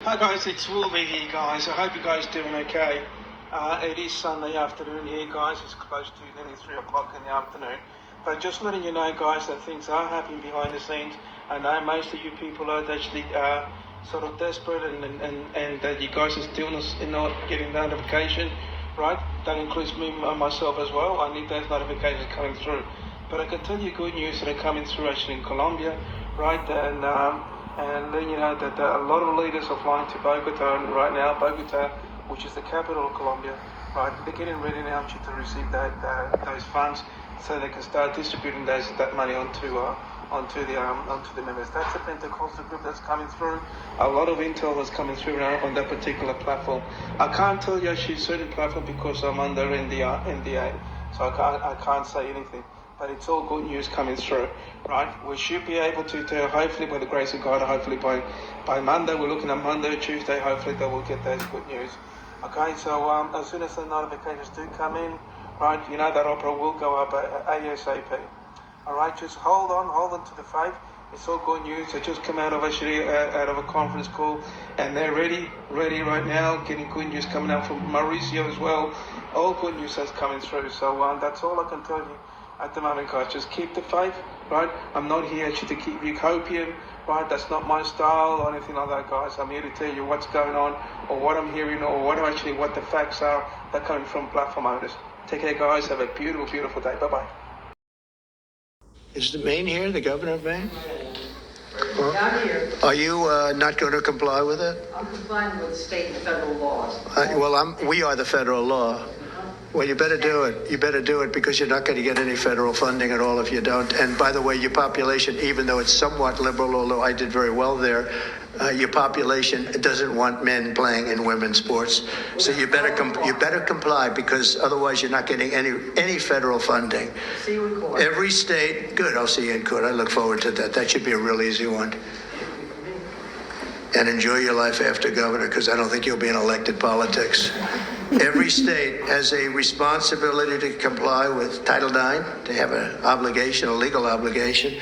Hi guys, it's Wolverine here guys. I hope you guys are doing okay. It is Sunday afternoon here guys. It's close to nearly 3 o'clock in the afternoon. But just letting you know guys that things are happening behind the scenes. I know most of you people are actually sort of desperate and that you guys are still not getting the notification, right? That includes me myself as well. I need those notifications coming through. But I can tell you good news that are coming through actually in Colombia, right? And then you know that a lot of leaders are flying to Bogota right now. Bogota, which is the capital of Colombia, right? They're getting ready now to receive those funds, so they can start distributing that money onto the members. That's the Pentecostal group that's coming through. A lot of intel is coming through now on that particular platform. I can't tell you actually a certain platform because I'm under NDA, so I can't say anything. But it's all good news coming through, right? We should be able to hopefully by the grace of God, hopefully by Monday, we're looking at Monday, Tuesday, hopefully they will get those good news. Okay, so as soon as the notifications do come in, right, you know that opera will go up ASAP. All right, just hold on to the faith. It's all good news. They just come out of a conference call, and they're ready right now, getting good news coming out from Mauricio as well. All good news that's coming through. So that's all I can tell you at the moment, guys. Just keep the faith, right? I'm not here actually to keep you copium, right? That's not my style or anything like that, guys. I'm here to tell you what's going on, or what I'm hearing, or what the facts are that coming from platform owners. Take care, guys. Have a beautiful, beautiful day. Bye-bye. Is the Maine here, the governor of Maine? I'm here. Are you not going to comply with it? I'm complying with state and federal laws. We are the federal law. Well, you better do it. You better do it because you're not going to get any federal funding at all if you don't. And by the way, your population, even though it's somewhat liberal, although I did very well there, your population doesn't want men playing in women's sports. So you better comply because otherwise you're not getting any federal funding. See you in court. Every state, good. I'll see you in court. I look forward to that. That should be a real easy one. And enjoy your life after governor, because I don't think you'll be in elected politics. Every state has a responsibility to comply with Title IX. They have an obligation, a legal obligation,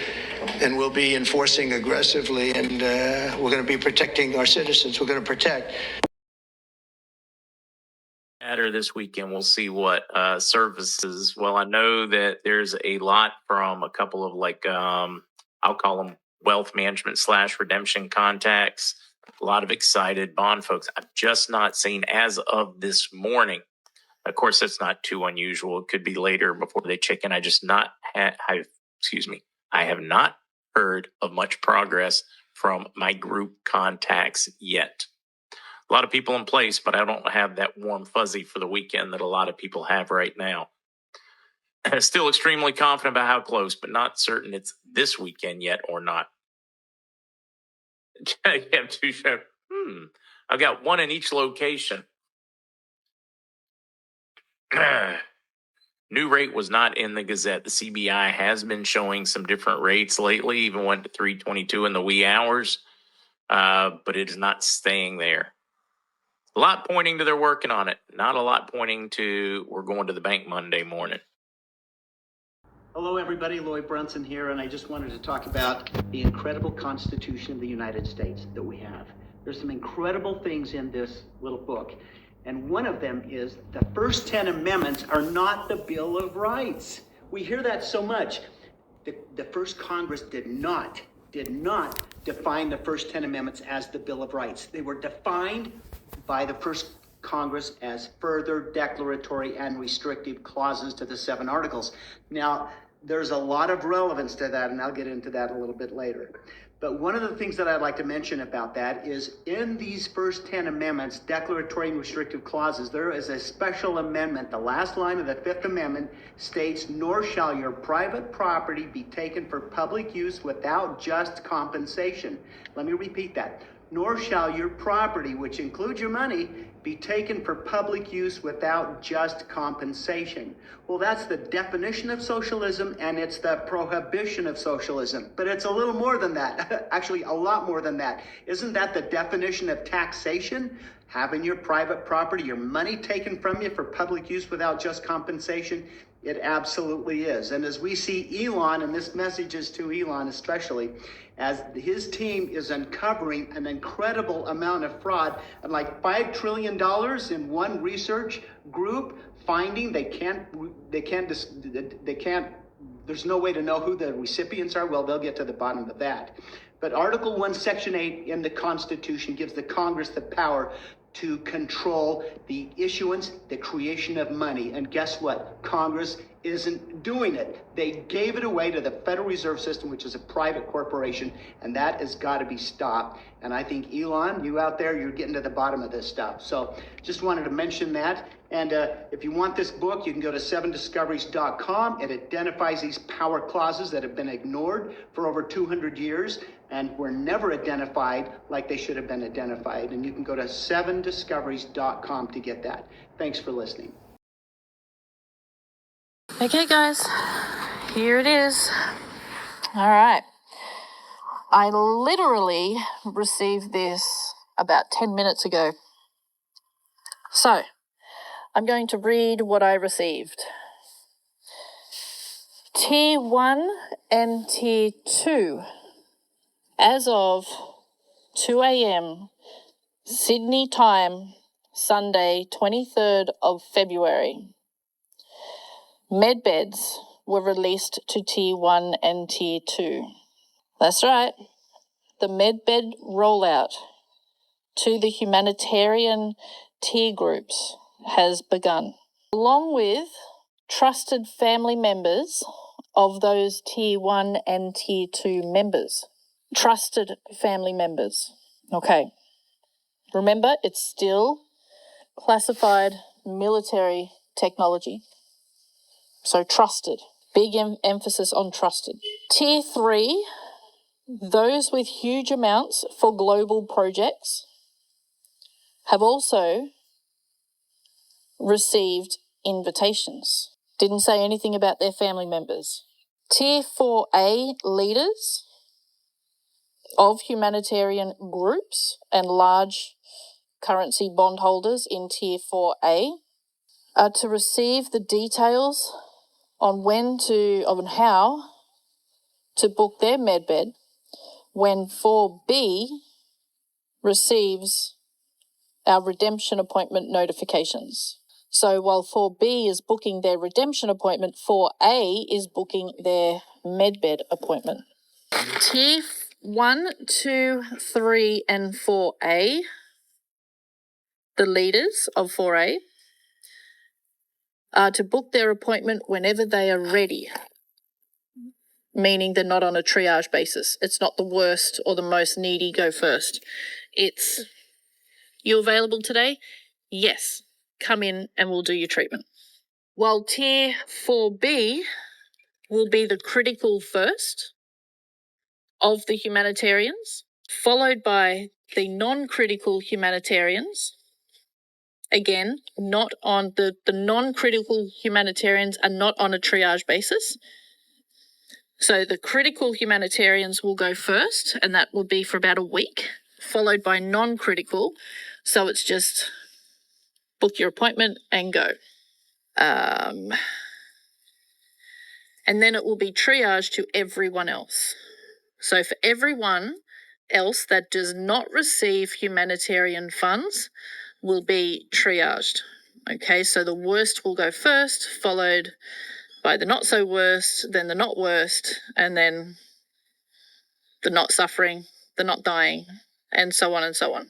and we'll be enforcing aggressively, and we're going to be protecting our citizens. We're going to protect. Matter this weekend, we'll see what services. Well, I know that there's a lot from a couple of I'll call them wealth management / redemption contacts. A lot of excited bond folks. I've just not seen as of this morning. Of course, that's not too unusual. It could be later before they check in. I have not heard of much progress from my group contacts yet. A lot of people in place, but I don't have that warm fuzzy for the weekend that a lot of people have right now. Still extremely confident about how close, but not certain it's this weekend yet or not. You have two shows. I've got one in each location. New rate was not in the Gazette. The CBI has been showing some different rates lately, even went to 322 in the wee hours, but it is not staying there. A lot pointing to they're working on it. Not a lot pointing to we're going to the bank Monday morning. Hello everybody, Lloyd Brunson here, and I just wanted to talk about the incredible Constitution of the United States that we have. There's some incredible things in this little book, and one of them is the first 10 amendments are not the Bill of Rights. We hear that so much. The first Congress did not define the first 10 amendments as the Bill of Rights. They were defined by the first Congress as further declaratory and restrictive clauses to the 7 articles. Now, there's a lot of relevance to that, and I'll get into that a little bit later. But one of the things that I'd like to mention about that is in these first 10 amendments, declaratory and restrictive clauses, there is a special amendment. The last line of the 5th Amendment states, "Nor shall your private property be taken for public use without just compensation." Let me repeat that. Nor shall your property, which includes your money, be taken for public use without just compensation. Well, that's the definition of socialism, and it's the prohibition of socialism. But it's a little more than that. Actually, a lot more than that. Isn't that the definition of taxation? Having your private property, your money taken from you for public use without just compensation. It absolutely is. And as we see Elon, and this message is to Elon especially, as his team is uncovering an incredible amount of fraud, and like $5 trillion in one research group finding there's no way to know who the recipients are. Well, they'll get to the bottom of that. But Article 1, Section 8 in the Constitution gives the Congress the power to control the issuance, the creation of money. And guess what? Congress isn't doing it. They gave it away to the Federal Reserve System, which is a private corporation, and that has got to be stopped. And I think, Elon, you out there, you're getting to the bottom of this stuff. So just wanted to mention that. And if you want this book, you can go to 7discoveries.com. It identifies these power clauses that have been ignored for over 200 years and were never identified like they should have been identified. And you can go to 7discoveries.com to get that. Thanks for listening. Okay, guys, here it is. All right. I literally received this about 10 minutes ago. So, I'm going to read what I received. Tier 1 and Tier 2. As of 2 a.m. Sydney time, Sunday, 23rd of February. Medbeds were released to Tier 1 and Tier 2. That's right. The medbed rollout to the humanitarian tier groups has begun, along with trusted family members of those Tier 1 and Tier 2 members. Trusted family members. Okay. Remember, it's still classified military technology. So trusted. Big emphasis on trusted. Tier 3, those with huge amounts for global projects have also received invitations. Didn't say anything about their family members. Tier 4A leaders of humanitarian groups and large currency bondholders in Tier 4A are to receive the details on how to book their medbed when 4B receives our redemption appointment notifications. So while 4B is booking their redemption appointment, 4A is booking their medbed appointment. Tier 1, 2, 3, and 4A, the leaders of 4A, are to book their appointment whenever they are ready, meaning they're not on a triage basis. It's not the worst or the most needy go first. It's, you available today? Yes. Come in and we'll do your treatment. While Tier 4B will be the critical first of the humanitarians, followed by the non-critical humanitarians. Again, not on the non-critical humanitarians are not on a triage basis. So the critical humanitarians will go first, and that will be for about a week, followed by non-critical. So it's just book your appointment and go. And then it will be triaged to everyone else. So for everyone else that does not receive humanitarian funds will be triaged. Okay, so the worst will go first, followed by the not so worst, then the not worst, and then the not suffering, the not dying, and so on and so on.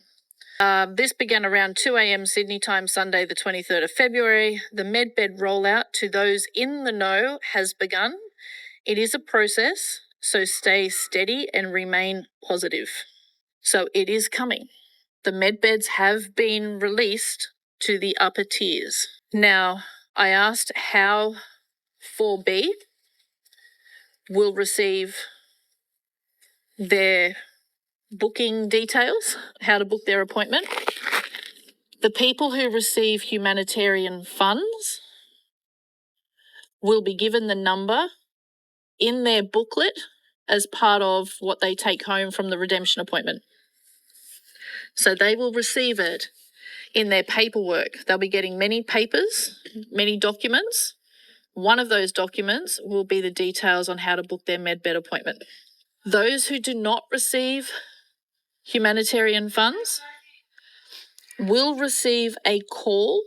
This began around 2 a.m. Sydney time, Sunday, the 23rd of February. The medbed rollout to those in the know has begun. It is a process, so stay steady and remain positive. So it is coming. The medbeds have been released to the upper tiers. Now, I asked how 4B will receive their booking details, how to book their appointment. The people who receive humanitarian funds will be given the number in their booklet as part of what they take home from the redemption appointment. So they will receive it in their paperwork. They'll be getting many papers, many documents one of those documents will be the details on how to book their medbed appointment. Those who do not receive humanitarian funds will receive a call,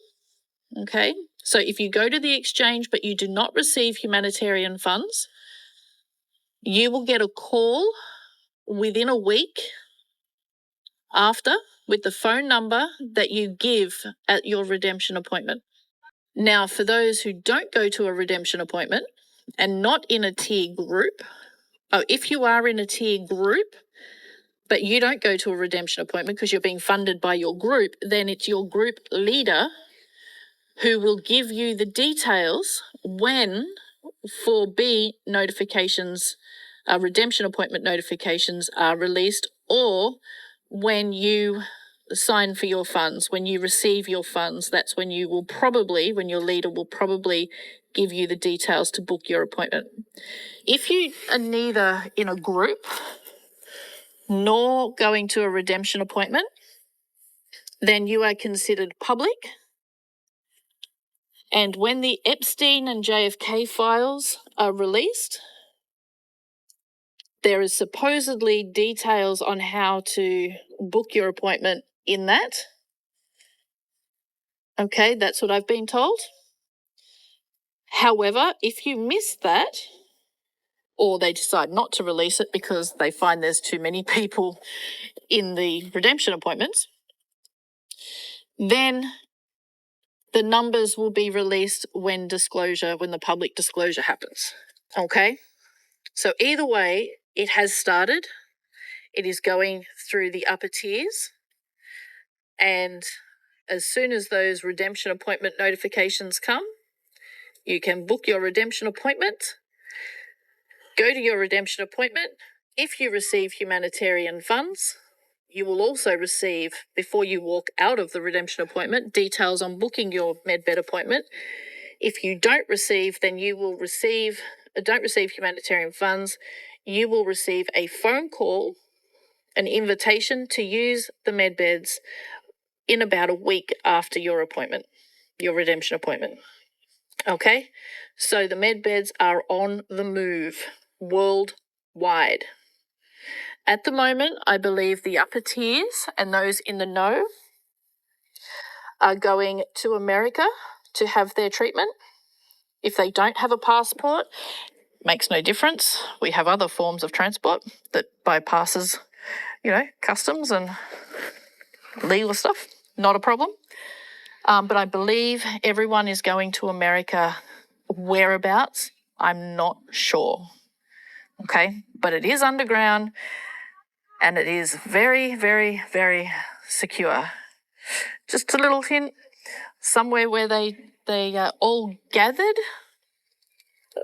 okay? So if you go to the exchange but you do not receive humanitarian funds, you will get a call within a week after with the phone number that you give at your redemption appointment. Now, for those who don't go to a redemption appointment and not in a tier group, if you are in a tier group, but you don't go to a redemption appointment because you're being funded by your group, then it's your group leader who will give you the details when 4B notifications, redemption appointment notifications are released, or when you sign for your funds, when you receive your funds, that's when you will probably, when your leader will probably give you the details to book your appointment. If you are neither in a group nor going to a redemption appointment, then you are considered public. And when the Epstein and JFK files are released, there is supposedly details on how to book your appointment in that. Okay, that's what I've been told. However, if you miss that, or they decide not to release it because they find there's too many people in the redemption appointments, then the numbers will be released when the public disclosure happens. Okay? So either way, it has started. It is going through the upper tiers. And as soon as those redemption appointment notifications come, you can book your redemption appointment, go to your redemption appointment. If you receive humanitarian funds, you will also receive, before you walk out of the redemption appointment, details on booking your medbed appointment. If you don't receive, then you will don't receive humanitarian funds, you will receive a phone call, an invitation to use the medbeds in about a week after your appointment, your redemption appointment. Okay? So the medbeds are on the move worldwide. At the moment, I believe the upper tiers and those in the know are going to America to have their treatment. If they don't have a passport, makes no difference. We have other forms of transport that bypasses, customs and legal stuff. Not a problem. But I believe everyone is going to America. Whereabouts, I'm not sure. Okay, but it is underground and it is very, very, very secure. Just a little hint, somewhere where they all gathered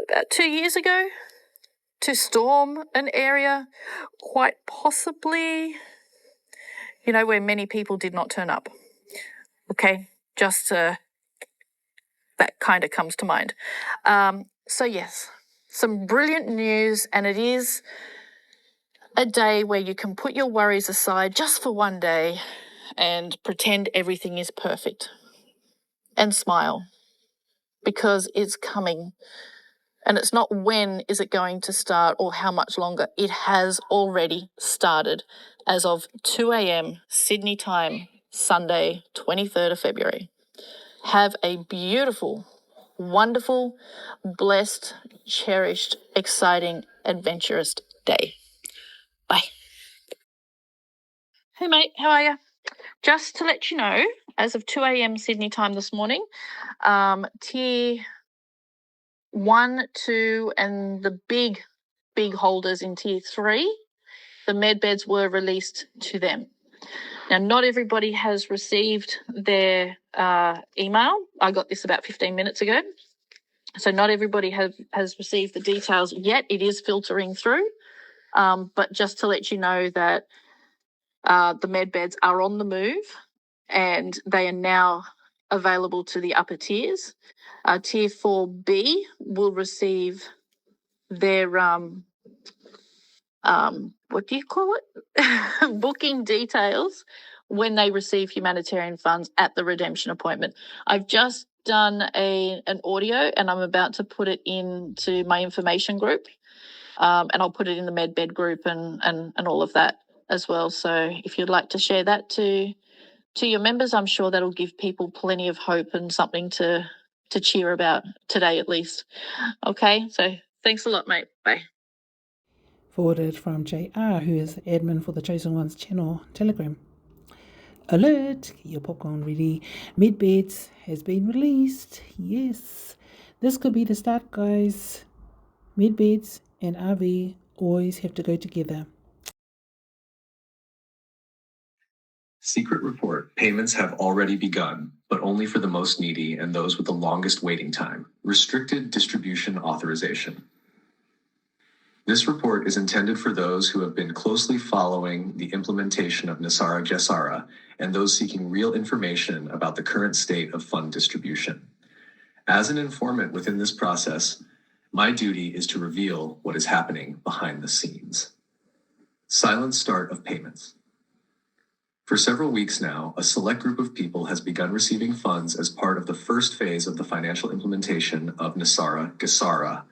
about 2 years ago to storm an area, quite possibly, where many people did not turn up. Okay, just that kind of comes to mind. So yes, some brilliant news, and it is a day where you can put your worries aside just for one day and pretend everything is perfect and smile, because it's coming. And it's not when is it going to start or how much longer. It has already started as of 2 a.m. Sydney time, Sunday, 23rd of February. Have a beautiful, wonderful, blessed, cherished, exciting, adventurous day. Bye. Hey mate, how are you? Just to let you know, as of 2 a.m. Sydney time this morning, tier 1, 2, and the big holders in tier 3, the medbeds were released to them. Now, not everybody has received their email. I got this about 15 minutes ago. So not everybody has received the details yet. It is filtering through. But just to let you know that the medbeds are on the move and they are now available to the upper tiers. Tier 4B will receive their, what do you call it? Booking details when they receive humanitarian funds at the redemption appointment. I've just done an audio, and I'm about to put it into my information group, and I'll put it in the MedBed group and all of that as well. So if you'd like to share that to your members, I'm sure that'll give people plenty of hope and something to cheer about today at least. Okay, so thanks a lot, mate. Bye. Forwarded from JR, who is admin for the Chosen Ones channel Telegram. Alert! Get your popcorn ready. MedBeds has been released. Yes. This could be the start, guys. MedBeds and RV always have to go together. Secret report. Payments have already begun, but only for the most needy and those with the longest waiting time. Restricted distribution authorization. This report is intended for those who have been closely following the implementation of Nesara and Gesara and those seeking real information about the current state of fund distribution. As an informant within this process, my duty is to reveal what is happening behind the scenes. Silent start of payments. For several weeks now, a select group of people has begun receiving funds as part of the first phase of the financial implementation of Nesara and Gesara.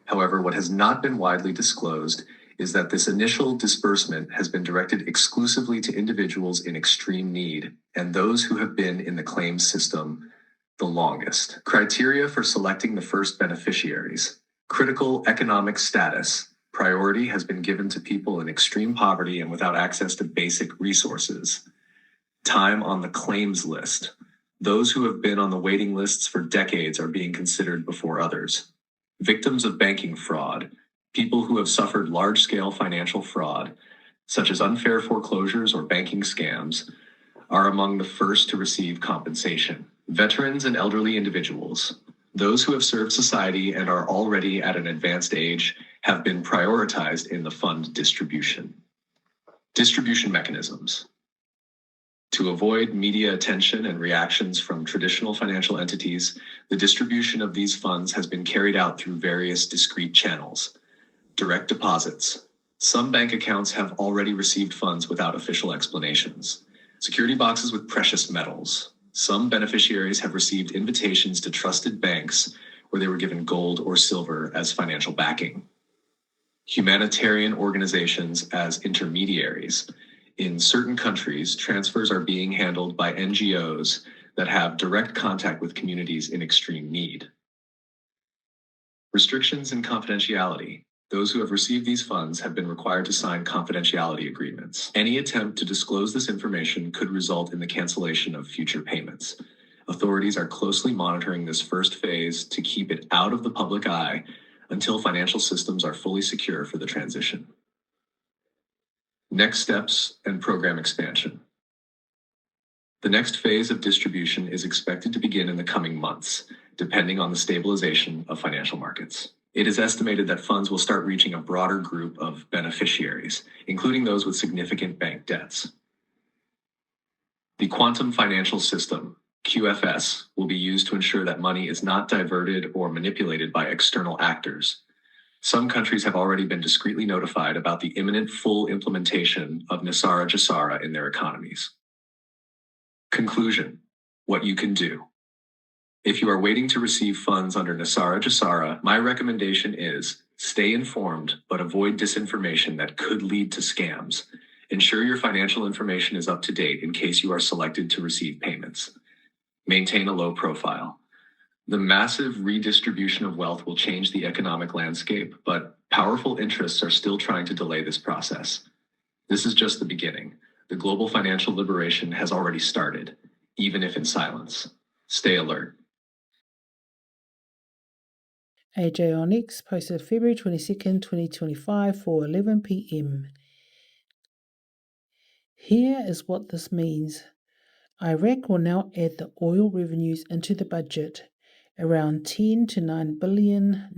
However, what has not been widely disclosed is that this initial disbursement has been directed exclusively to individuals in extreme need and those who have been in the claims system the longest. Criteria for selecting the first beneficiaries. Critical economic status. Priority has been given to people in extreme poverty and without access to basic resources. Time on the claims list. Those who have been on the waiting lists for decades are being considered before others. Victims of banking fraud. People who have suffered large-scale financial fraud, such as unfair foreclosures or banking scams, are among the first to receive compensation. Veterans and elderly individuals. Those who have served society and are already at an advanced age have been prioritized in the fund distribution. Distribution mechanisms. To avoid media attention and reactions from traditional financial entities, the distribution of these funds has been carried out through various discrete channels. Direct deposits. Some bank accounts have already received funds without official explanations. Security boxes with precious metals. Some beneficiaries have received invitations to trusted banks where they were given gold or silver as financial backing. Humanitarian organizations as intermediaries. In certain countries, transfers are being handled by NGOs that have direct contact with communities in extreme need. Restrictions in confidentiality. Those who have received these funds have been required to sign confidentiality agreements. Any attempt to disclose this information could result in the cancellation of future payments. Authorities are closely monitoring this first phase to keep it out of the public eye until financial systems are fully secure for the transition. Next steps and program expansion. The next phase of distribution is expected to begin in the coming months, depending on the stabilization of financial markets. It is estimated that funds will start reaching a broader group of beneficiaries, including those with significant bank debts. The Quantum Financial System, QFS, will be used to ensure that money is not diverted or manipulated by external actors. Some countries have already been discreetly notified about the imminent full implementation of Nesara and Gesara in their economies. Conclusion: what you can do. If you are waiting to receive funds under Nesara and Gesara, my recommendation is stay informed, but avoid disinformation that could lead to scams. Ensure your financial information is up to date in case you are selected to receive payments. Maintain a low profile. The massive redistribution of wealth will change the economic landscape, but powerful interests are still trying to delay this process. This is just the beginning. The global financial liberation has already started, even if in silence. Stay alert. AJ on X posted February 22nd, 2025 for 11 p.m. Here is what this means. Iraq will now add the oil revenues into the budget, around $10 to $9 billion.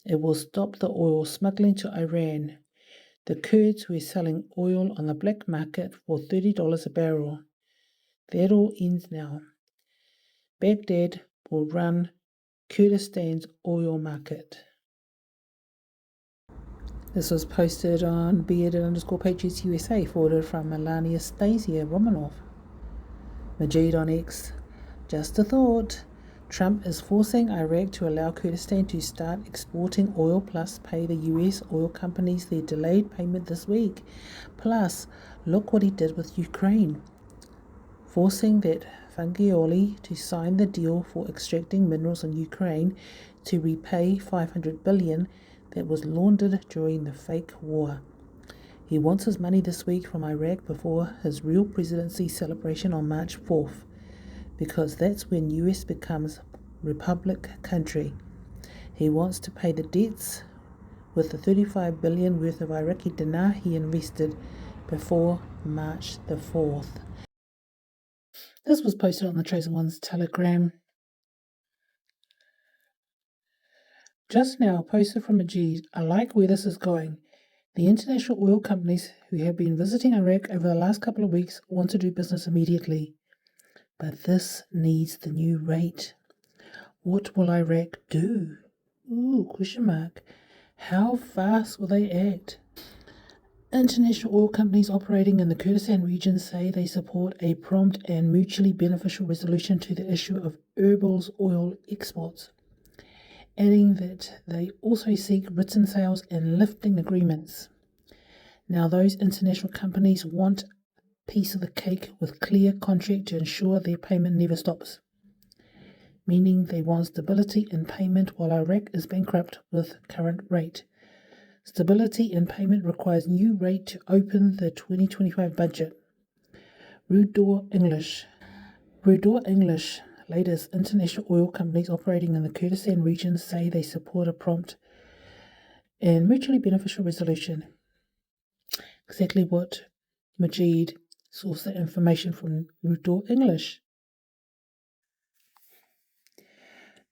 It will stop the oil smuggling to Iran. The Kurds were selling oil on the black market for $30 a barrel. That all ends now. Baghdad will run Kurdistan's oil market. This was posted on bearded_patriots USA, forwarded from Melania Stasia Romanov. Majid on X. Just a thought. Trump is forcing Iraq to allow Kurdistan to start exporting oil plus pay the US oil companies their delayed payment this week. Plus, look what he did with Ukraine, forcing that Fungioli to sign the deal for extracting minerals in Ukraine to repay $500 billion that was laundered during the fake war. He wants his money this week from Iraq before his real presidency celebration on March 4th, because that's when US becomes republic country. He wants to pay the debts with the $35 billion worth of Iraqi Dinar he invested before March the 4th. This was posted on the Chosen Ones Telegram. Just now, posted from MarkZ. I like where this is going. The international oil companies who have been visiting Iraq over the last couple of weeks want to do business immediately. But this needs the new rate. What will Iraq do? Question mark. How fast will they act? International oil companies operating in the Kurdistan region say they support a prompt and mutually beneficial resolution to the issue of Erbil's oil exports, adding that they also seek written sales and lifting agreements. Now, those international companies want a piece of the cake with clear contract to ensure their payment never stops, meaning they want stability in payment while Iraq is bankrupt with current rate. Stability in payment requires new rate to open the 2025 budget. Rudor English, latest international oil companies operating in the Kurdistan region say they support a prompt and mutually beneficial resolution. Exactly what MarkZ sourced that information from Rudor English.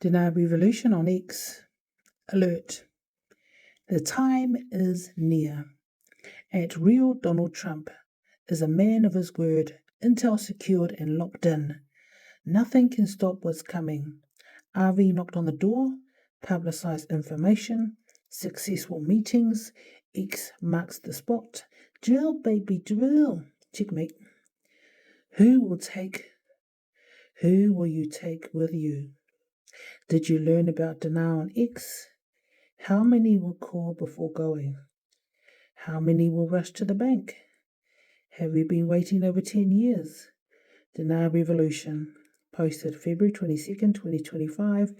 Dinar Revaluation on X. Alert. The time is near. At real Donald Trump is a man of his word, intel secured and locked in. Nothing can stop what's coming. RV knocked on the door, publicized information, successful meetings, X marks the spot. Drill, baby, drill. Checkmate. Who will you take with you? Did you learn about Dinar on X? How many will call before going? How many will rush to the bank? Have you been waiting over 10 years? Dinar Revolution, posted February 22nd, 2025,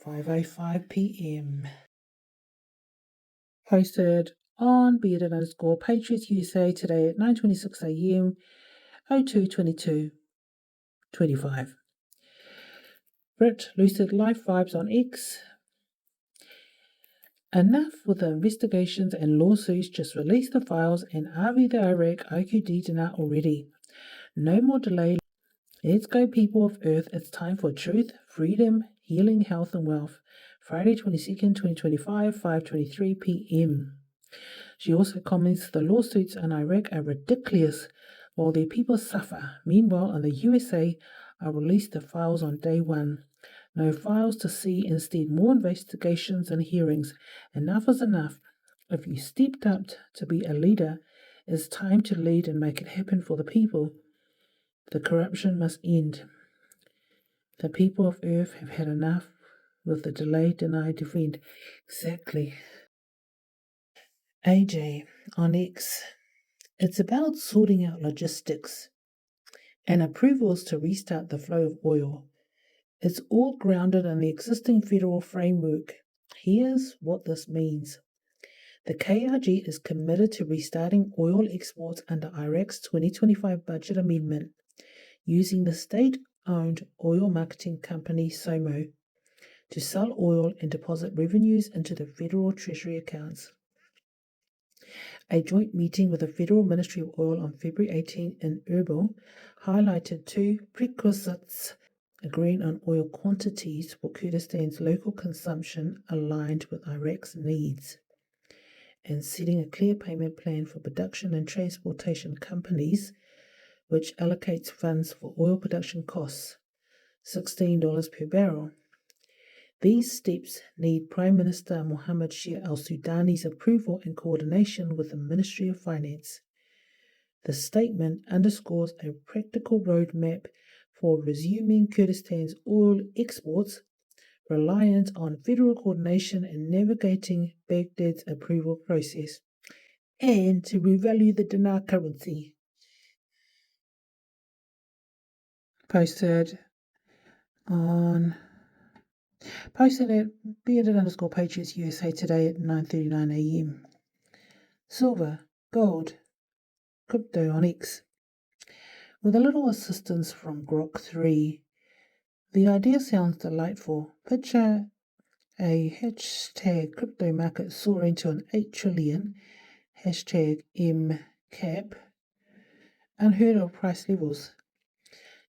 5:05 p.m. Posted on _Patriots USA today at 9:26 a.m. 02/22/25. Brit Lucid Life Vibes on X. Enough with the investigations and lawsuits, just release the files and RV the Iraq IQD Dinar already. No more delay. Let's go, people of Earth. It's time for truth, freedom, healing, health and wealth. Friday 22nd, 2025, 5:23 p.m. She also comments the lawsuits in Iraq are ridiculous while their people suffer. Meanwhile, in the USA, I released the files on day one. No files to see, instead more investigations and hearings. Enough is enough. If you stepped up to be a leader, it's time to lead and make it happen for the people. The corruption must end. The people of Earth have had enough with the delay, deny, defend. Exactly. AJ on X. It's about sorting out logistics and approvals to restart the flow of oil. It's all grounded in the existing federal framework. Here's what this means. The KRG is committed to restarting oil exports under Iraq's 2025 budget amendment using the state-owned oil marketing company SOMO to sell oil and deposit revenues into the federal treasury accounts. A joint meeting with the Federal Ministry of Oil on February 18 in Erbil highlighted two prerequisites: agreeing on oil quantities for Kurdistan's local consumption aligned with Iraq's needs, and setting a clear payment plan for production and transportation companies, which allocates funds for oil production costs, $16 per barrel. These steps need Prime Minister Mohammed Shia al-Sudani's approval and coordination with the Ministry of Finance. The statement underscores a practical roadmap for resuming Kurdistan's oil exports, reliant on federal coordination and navigating Baghdad's approval process, and to revalue the dinar currency. Posted at _Patriots USA today at 9:39 a.m. Silver, gold, crypto on X. With a little assistance from Grok 3, the idea sounds delightful. Picture a hashtag crypto market soaring to an 8 trillion, hashtag MCAP, unheard of price levels.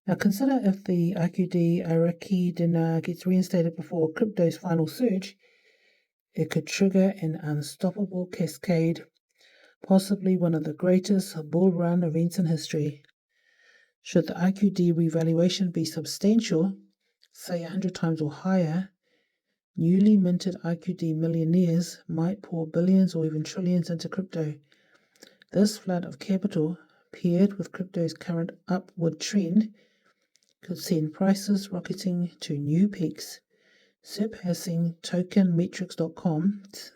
Now consider if the IQD Iraqi Dinar gets reinstated before crypto's final surge, it could trigger an unstoppable cascade, possibly one of the greatest bull run events in history. Should the IQD revaluation be substantial, say 100 times or higher, newly minted IQD millionaires might pour billions or even trillions into crypto. This flood of capital, paired with crypto's current upward trend, could send prices rocketing to new peaks, surpassing tokenmetrics.com's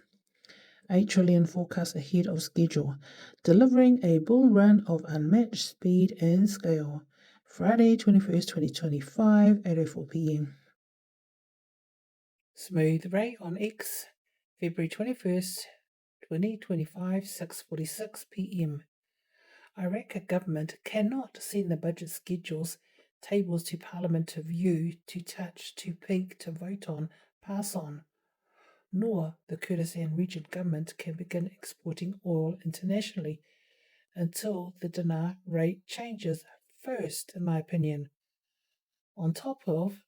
8 trillion forecast ahead of schedule, delivering a bull run of unmatched speed and scale. Friday, 21st, 2025, 8:04 p.m. Smooth Ray on X, February 21st, 2025, 6:46 p.m. Iraqi government cannot send the budget schedules tables to Parliament to view, to touch, to peek, to vote on, pass on, nor the Kurdistan region government can begin exporting oil internationally until the dinar rate changes first, in my opinion. On top of,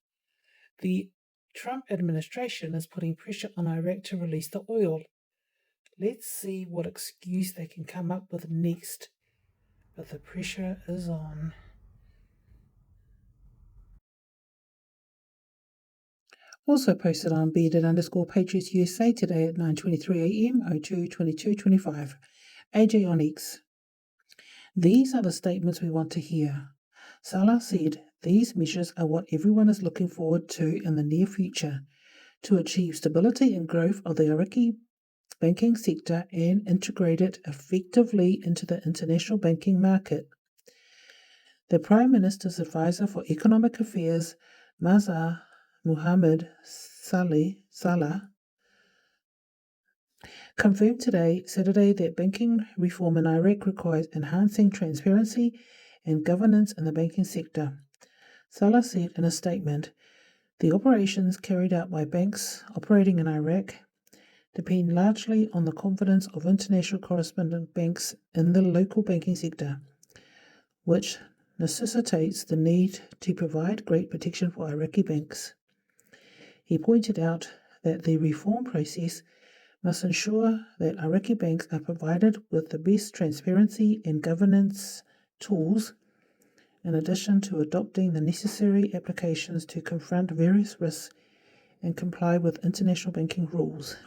the Trump administration is putting pressure on Iraq to release the oil. Let's see what excuse they can come up with next, but the pressure is on. Also posted on _Patriots USA today at 9:23 a.m. 02/22/25. AJ on X. These are the statements we want to hear. Salah said these measures are what everyone is looking forward to in the near future to achieve stability and growth of the Iraqi banking sector and integrate it effectively into the international banking market. The Prime Minister's advisor for Economic Affairs, Mazhar Muhammad Salah, confirmed today, Saturday, that banking reform in Iraq requires enhancing transparency and governance in the banking sector. Salah said in a statement, the operations carried out by banks operating in Iraq depend largely on the confidence of international correspondent banks in the local banking sector, which necessitates the need to provide great protection for Iraqi banks. He pointed out that the reform process must ensure that Iraqi banks are provided with the best transparency and governance tools, in addition to adopting the necessary applications to confront various risks and comply with international banking rules.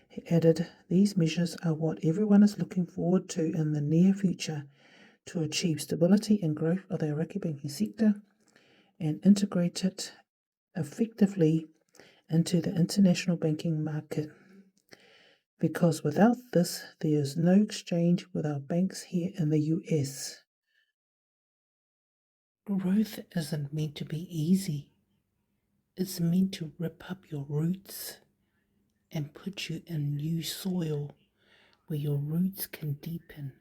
He added, these measures are what everyone is looking forward to in the near future to achieve stability and growth of the Iraqi banking sector and integrate it effectively into the international banking market. Because without this, there is no exchange with our banks here in the US. Growth isn't meant to be easy. It's meant to rip up your roots and put you in new soil where your roots can deepen.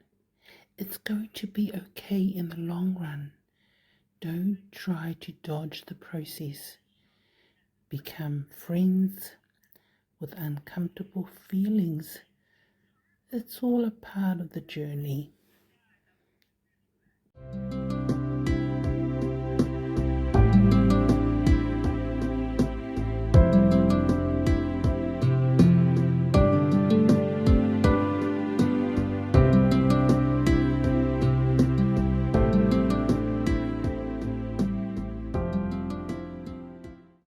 It's going to be okay in the long run. Don't try to dodge the process. Become friends with uncomfortable feelings. It's all a part of the journey.